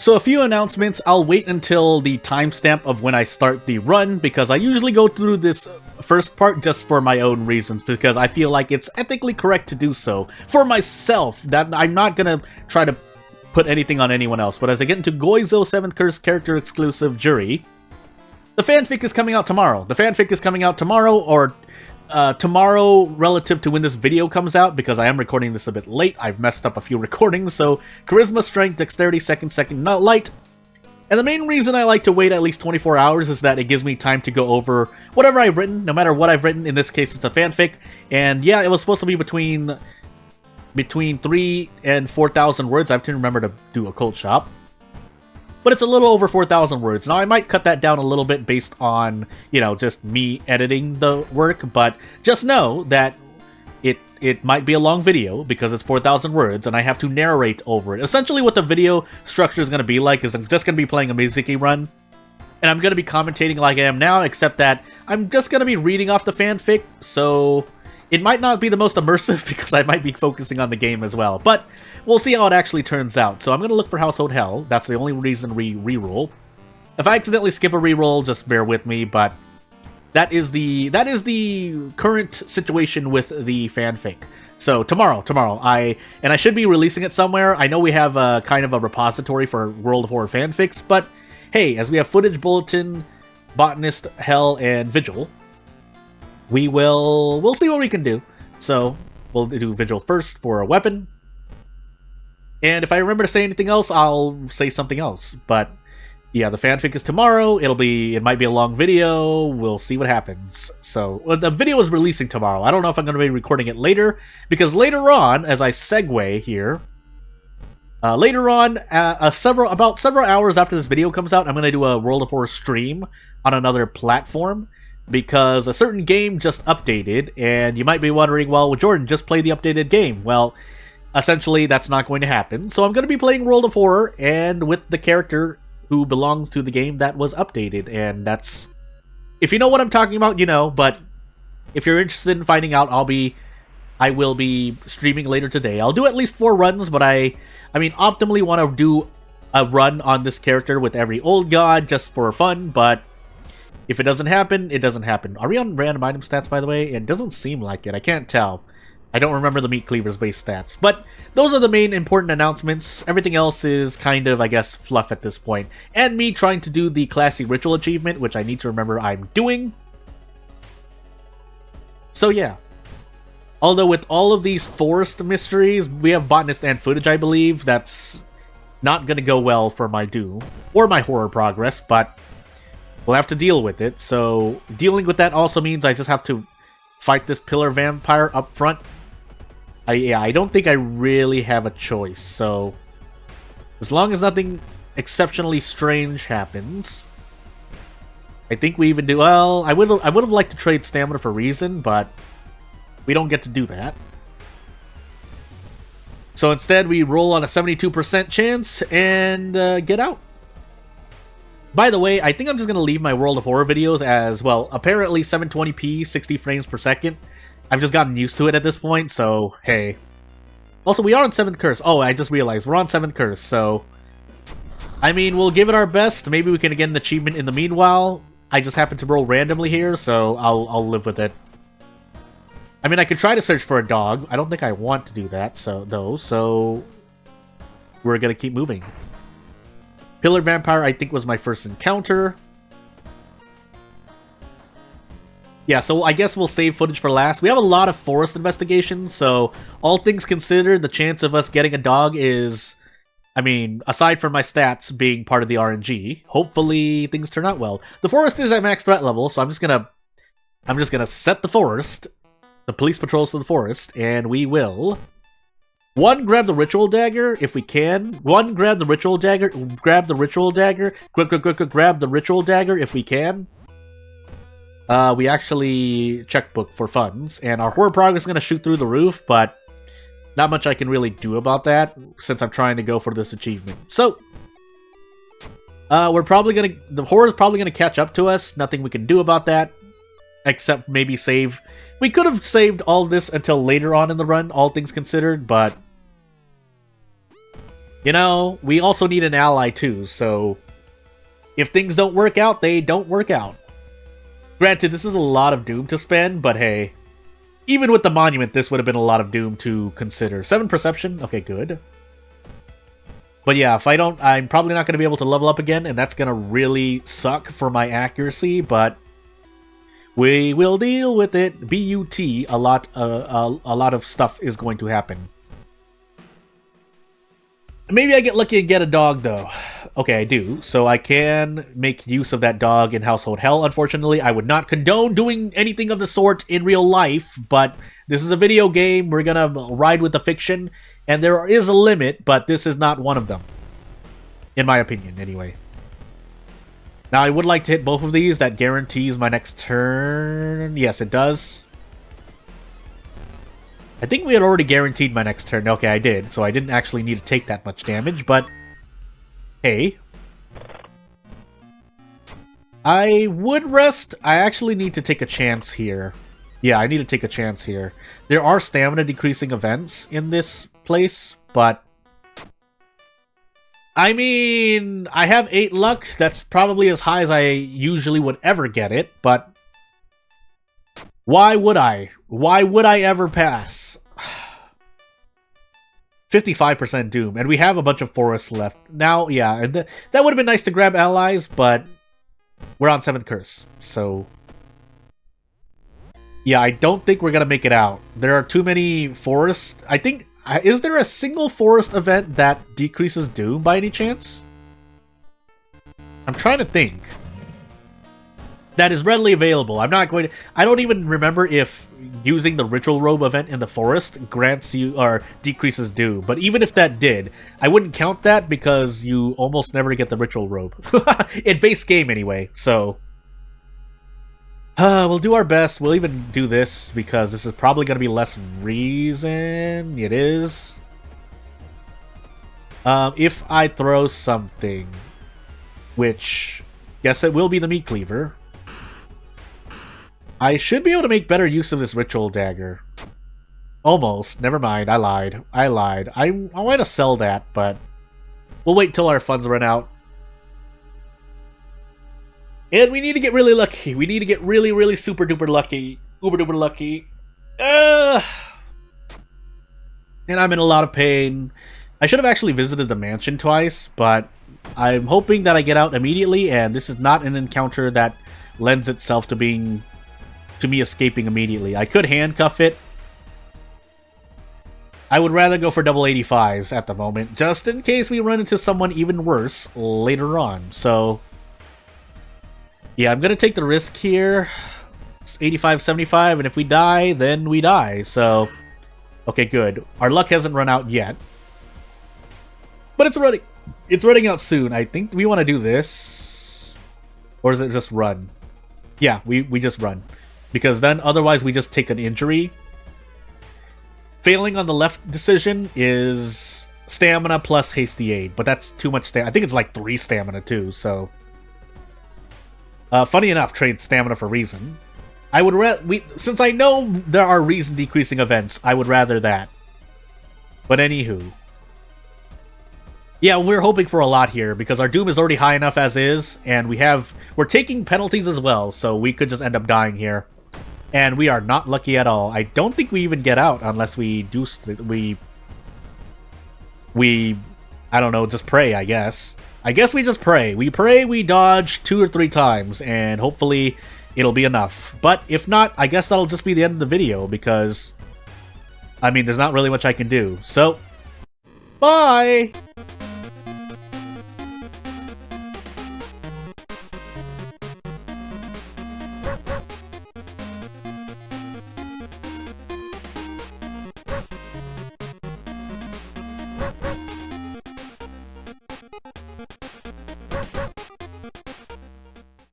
So a few announcements. I'll wait until the timestamp of when I start the run, because I usually go through this first part just for my own reasons, because I feel like it's ethically correct to do so for myself. That I'm not gonna try to put anything on anyone else. But as I get into Goizo 7th Curse character exclusive Jury, the fanfic is coming out tomorrow. The fanfic is coming out tomorrow, or tomorrow relative to when this video comes out, because I am recording this a bit late. I've messed up a few recordings, so Charisma, Strength, Dexterity, Second, Light. And the main reason I like to wait at least 24 hours is that it gives me time to go over whatever I've written, no matter what I've written. In this case, it's a fanfic. And yeah, it was supposed to be between 3 and 4,000 words. I have to remember to do a Occult Shop. But it's a little over 4,000 words. Now, I might cut that down a little bit based on, just me editing the work, but just know that it might be a long video because it's 4,000 words, and I have to narrate over it. Essentially, what the video structure is going to be like is I'm just going to be playing a Mizuki run, and I'm going to be commentating like I am now, except that I'm just going to be reading off the fanfic, so it might not be the most immersive because I might be focusing on the game as well, but we'll see how it actually turns out. So I'm going to look for Household Hell. That's the only reason we reroll. If I accidentally skip a reroll, just bear with me, but that is the current situation with the fanfic. So tomorrow, I should be releasing it somewhere. I know we have a kind of a repository for World of Horror fanfics, but hey, as we have Footage Bulletin, Botanist, Hell, and Vigil, we'll see what we can do. So we'll do Vigil first for a weapon. And if I remember to say anything else, I'll say something else. But yeah, the fanfic is tomorrow. It might be a long video. We'll see what happens. So the video is releasing tomorrow. I don't know if I'm going to be recording it later, because later on, as I segue here, later on, about several hours after this video comes out, I'm going to do a World of Horror stream on another platform, because a certain game just updated, and you might be wondering, well, Jordan, just play the updated game. Well, essentially, that's not going to happen. So I'm going to be playing World of Horror, and with the character who belongs to the game that was updated. And that's... if you know what I'm talking about, you know. But if you're interested in finding out, I will be streaming later today. I'll do at least 4 runs, but I optimally want to do a run on this character with every old god just for fun, but if it doesn't happen, it doesn't happen. Are we on random item stats, by the way? It doesn't seem like it. I can't tell. I don't remember the Meat Cleaver's base stats. But those are the main important announcements. Everything else is kind of, I guess, fluff at this point. And me trying to do the Classy Ritual achievement, which I need to remember I'm doing. So yeah. Although with all of these forest mysteries, we have Botanist and Footage, I believe. That's not going to go well for my Doom or my horror progress, but we'll have to deal with it. So dealing with that also means I just have to fight this Pillar Vampire up front. I don't think I really have a choice, so as long as nothing exceptionally strange happens, I think we even do well. I would have liked to trade stamina for reason, but we don't get to do that. So instead, we roll on a 72% chance and get out. By the way, I think I'm just going to leave my World of Horror videos as, well, apparently 720p, 60 frames per second. I've just gotten used to it at this point, so hey. Also, we are on 7th Curse. Oh, I just realized, we're on 7th Curse, so we'll give it our best. Maybe we can get an achievement in the meanwhile. I just happen to roll randomly here, so I'll live with it. I could try to search for a dog. I don't think I want to do that, so we're going to keep moving. Pillar Vampire, I think, was my first encounter. Yeah, so I guess we'll save Footage for last. We have a lot of forest investigations, so all things considered, the chance of us getting a dog is... aside from my stats being part of the RNG, hopefully things turn out well. The forest is at max threat level, so I'm just gonna set the forest, the police patrols to the forest, and we will... 1, grab the Ritual Dagger, if we can. 1, grab the Ritual Dagger. Grab the Ritual Dagger. Grab the Ritual Dagger, if we can. We actually checkbook for funds, and our horror progress is going to shoot through the roof, but not much I can really do about that, since I'm trying to go for this achievement. So, the horror's probably going to catch up to us. Nothing we can do about that, except maybe save. We could have saved all this until later on in the run, all things considered, but You know, we also need an ally too, so if things don't work out, they don't work out. Granted, this is a lot of Doom to spend, but hey, even with the monument, this would have been a lot of Doom to consider. 7 perception? Okay, good. But yeah, if I don't, I'm probably not going to be able to level up again, and that's going to really suck for my accuracy, but we will deal with it. BUT, a lot of stuff is going to happen. Maybe I get lucky and get a dog, though. Okay, I do. So I can make use of that dog in Household Hell. Unfortunately, I would not condone doing anything of the sort in real life, but this is a video game. We're gonna ride with the fiction, and there is a limit, but this is not one of them. In my opinion, anyway. Now, I would like to hit both of these. That guarantees my next turn. Yes, it does. I think we had already guaranteed my next turn. Okay, I did, so I didn't actually need to take that much damage, but hey. I would rest. I actually need to take a chance here. Yeah, I need to take a chance here. There are stamina decreasing events in this place, but I mean, I have 8 luck. That's probably as high as I usually would ever get it, but why would I? Why would I ever pass? 55% Doom, and we have a bunch of forests left. Now, yeah, and that would have been nice to grab allies, but we're on 7th Curse, so yeah, I don't think we're gonna make it out. There are too many forests. I think, is there a single forest event that decreases Doom by any chance? I'm trying to think. That is readily available. I'm not going to... I don't even remember if using the Ritual Robe event in the forest grants you or decreases Doom. But even if that did, I wouldn't count that because you almost never get the Ritual Robe. In base game anyway, so... we'll do our best. We'll even do this because this is probably going to be less reason. It is. If I throw something, which... Yes, it will be the Meat Cleaver. I should be able to make better use of this Ritual Dagger. Almost. Never mind. I lied. I want to sell that, but we'll wait till our funds run out. And we need to get really lucky. We need to get really, really super duper lucky. Uber duper lucky. And I'm in a lot of pain. I should have actually visited the mansion twice, but I'm hoping that I get out immediately, and this is not an encounter that lends itself to being... to me escaping immediately. I could handcuff it. I would rather go for double 85s at the moment, just in case we run into someone even worse later on. So, yeah, I'm going to take the risk here. It's 85, 75, and if we die, then we die. So, okay, good. Our luck hasn't run out yet. But it's running out soon. I think we want to do this. Or is it just run? Yeah, we just run. Because then, otherwise, we just take an injury. Failing on the left decision is stamina plus hasty aid, but that's too much stamina. I think it's like 3 stamina, too, so... funny enough, trade stamina for reason. I would since I know there are reason decreasing events, I would rather that. But anywho. Yeah, we're hoping for a lot here, because our Doom is already high enough as is, and we're taking penalties as well, so we could just end up dying here. And we are not lucky at all. I don't think we even get out unless we do... I don't know, just pray, I guess. I guess we just pray. We pray, we dodge 2 or 3 times, and hopefully it'll be enough. But if not, I guess that'll just be the end of the video, because... I mean, there's not really much I can do. So, bye!